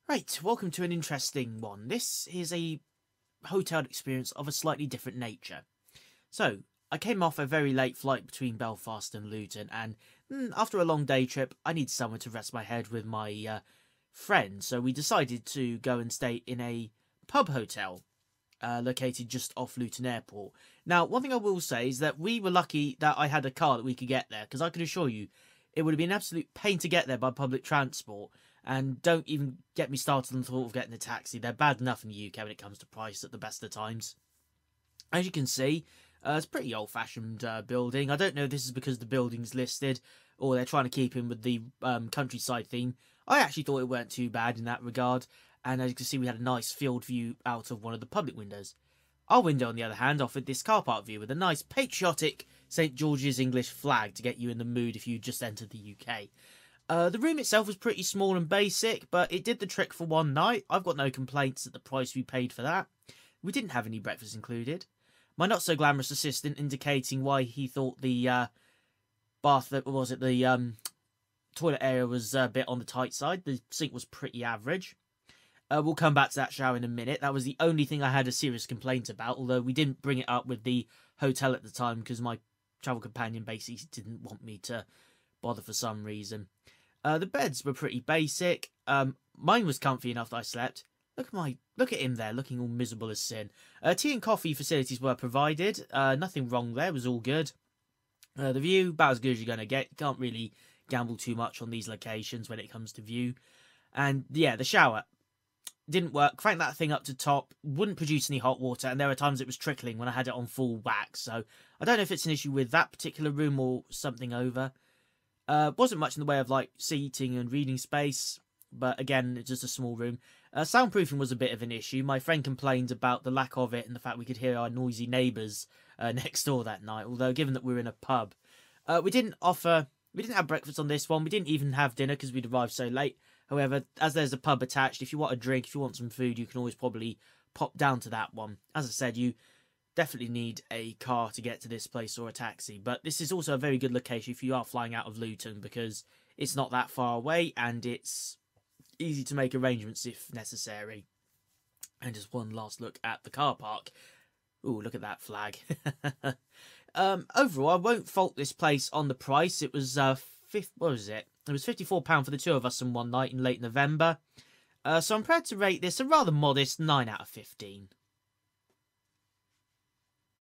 Right, welcome to an interesting one. This is a hotel experience of a slightly different nature. So, I came off a very late flight between Belfast and Luton, and after a long day trip, I needed somewhere to rest my head with my friend. So we decided to go and stay in a pub hotel located just off Luton Airport. Now, one thing I will say is that we were lucky that I had a car that we could get there, because I can assure you, it would have been an absolute pain to get there by public transport. And don't even get me started on the thought of getting a taxi. They're bad enough in the UK when it comes to price at the best of times. As you can see, it's a pretty old-fashioned building. I don't know if this is because the building's listed or they're trying to keep in with the countryside theme. I actually thought it weren't too bad in that regard. And as you can see, we had a nice field view out of one of the public windows. Our window, on the other hand, offered this car park view with a nice patriotic St George's English flag to get you in the mood if you just entered the UK. The room itself was pretty small and basic, but it did the trick for one night. I've got no complaints at the price we paid for that. We didn't have any breakfast included. My not-so-glamorous assistant indicating why he thought the toilet area was a bit on the tight side. The sink was pretty average. We'll come back to that shower in a minute. That was the only thing I had a serious complaint about, although we didn't bring it up with the hotel at the time because my travel companion basically didn't want me to bother for some reason. The beds were pretty basic. Mine was comfy enough that I slept. Look at him there, looking all miserable as sin. Tea and coffee facilities were provided. Nothing wrong there, it was all good. The view, about as good as you're going to get. You can't really gamble too much on these locations when it comes to view. And yeah, the shower didn't work. Cranked that thing up to top, wouldn't produce any hot water, and there were times it was trickling when I had it on full wax. So I don't know if it's an issue with that particular room or something over. Wasn't much in the way of like seating and reading space, but again, it's just a small room. Soundproofing was a bit of an issue. My friend complained about the lack of it and the fact we could hear our noisy neighbours next door that night, although given that we were in a pub. We didn't have breakfast on this one. We didn't even have dinner because we'd arrived so late. However, as there's a pub attached, if you want a drink, if you want some food, you can always probably pop down to that one. As I said, you definitely need a car to get to this place or a taxi, but this is also a very good location if you are flying out of Luton because it's not that far away and it's easy to make arrangements if necessary. And just one last look at the car park. Ooh, look at that flag. Overall, I won't fault this place on the price. It was what was it? It was £54 for the two of us in one night in late November. So I'm proud to rate this a rather modest 9 out of 15.